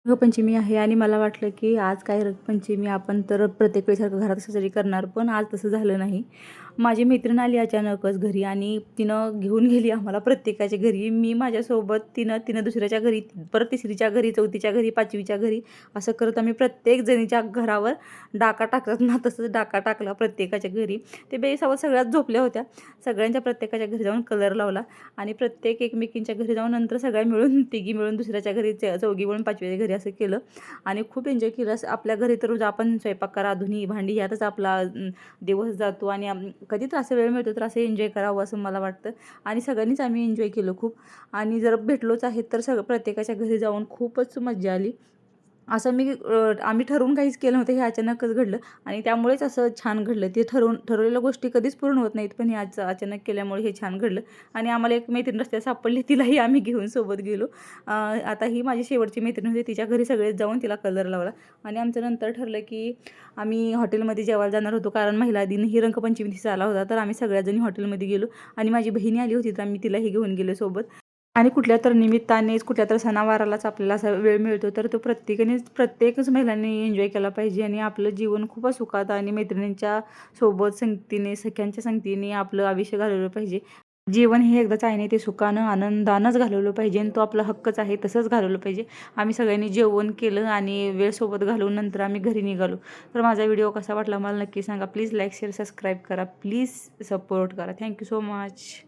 रंगपंचमी आहे आणि मला वाटलं की आज काय रंगपंचमी आपण तर प्रत्येक वेळेसारखं घरात साजरी करणार, पण आज तसं झालं नाही. माझी मैत्रीण आली अचानकच घरी आणि तिनं घेऊन गेली आम्हाला प्रत्येकाच्या घरी. मी माझ्यासोबत, तिनं तिनं दुसऱ्याच्या घरी, परत तिसरीच्या घरी, चौथीच्या घरी, पाचवीच्या घरी, असं करत आम्ही प्रत्येक जणीच्या घरावर डाका टाकतात ना, तसंच डाका टाकला प्रत्येकाच्या घरी. ते बेसावत सगळ्यात झोपल्या होत्या. सगळ्यांच्या प्रत्येकाच्या घरी जाऊन कलर लावला आणि प्रत्येक एकमेकींच्या घरी जाऊन नंतर सगळ्या मिळून, तिघी मिळून दुसऱ्याच्या घरी, चौघी मिळून पाचवीच्या घरी असं केलं आणि खूप एन्जॉय केलं. असं आपल्या घरी तर रोज आपण स्वयंपाक करा, धुणी भांडी यातच आपला दिवस जातो आणि कधी तर असं वेळ मिळतो तर असं एन्जॉय करावं असं मला वाटतं आणि सगळ्यांनीच आम्ही एन्जॉय केलं खूप. आणि जर भेटलोच आहेत तर सगळं प्रत्येकाच्या घरी जाऊन खूपच मज्जा आली. असं आम्ही ठरवून काहीच केलं नव्हतं, हे अचानकच घडलं आणि त्यामुळेच असं छान घडलं. ते ठरवलेल्या गोष्टी कधीच पूर्ण होत नाहीत, पण हे आज अचानक केल्यामुळे हे छान घडलं. आणि आम्हाला एक मैत्रीण रस्त्यात सापडली, तिलाही आम्ही घेऊन सोबत गेलो. आता ही माझी शेवटची मैत्रीण होती, तिच्या घरी सगळेच जाऊन तिला कलर लावला आणि आमचं नंतर ठरलं की आम्ही हॉटेलमध्ये जेवायला जाणार होतो, कारण महिला दिन ही रंगपंचमी दिवशी आला होता. तर आम्ही सगळ्याजणी हॉटेलमध्ये गेलो आणि माझी बहिणी आली होती, तर आम्ही तिलाही घेऊन गेलो सोबत. आणि कुठल्या तर निमित्तानेच, कुठल्या तर सणावारालाच आपल्याला असा वेळ मिळतो, तर तो प्रत्येकच महिलांनी एन्जॉय केला पाहिजे आणि आपलं जीवन खूप सुखात आणि मैत्रिणींच्या सोबत, संगतीने, सख्यांच्या संगतीने आपलं आयुष्य घालवलं पाहिजे. जीवन हे एकदाच आहे नाही, ते सुखानं, आनंदानंच घालवलं पाहिजे आणि तो आपला हक्कच आहे, तसंच घालवलं पाहिजे. आम्ही सगळ्यांनी जेवण केलं आणि वेळ सोबत घालवून नंतर आम्ही घरी निघालो. तर माझा व्हिडिओ कसा वाटला मला नक्की सांगा. प्लीज लाईक, शेअर, सबस्क्राईब करा. प्लीज सपोर्ट करा. Thank you so much.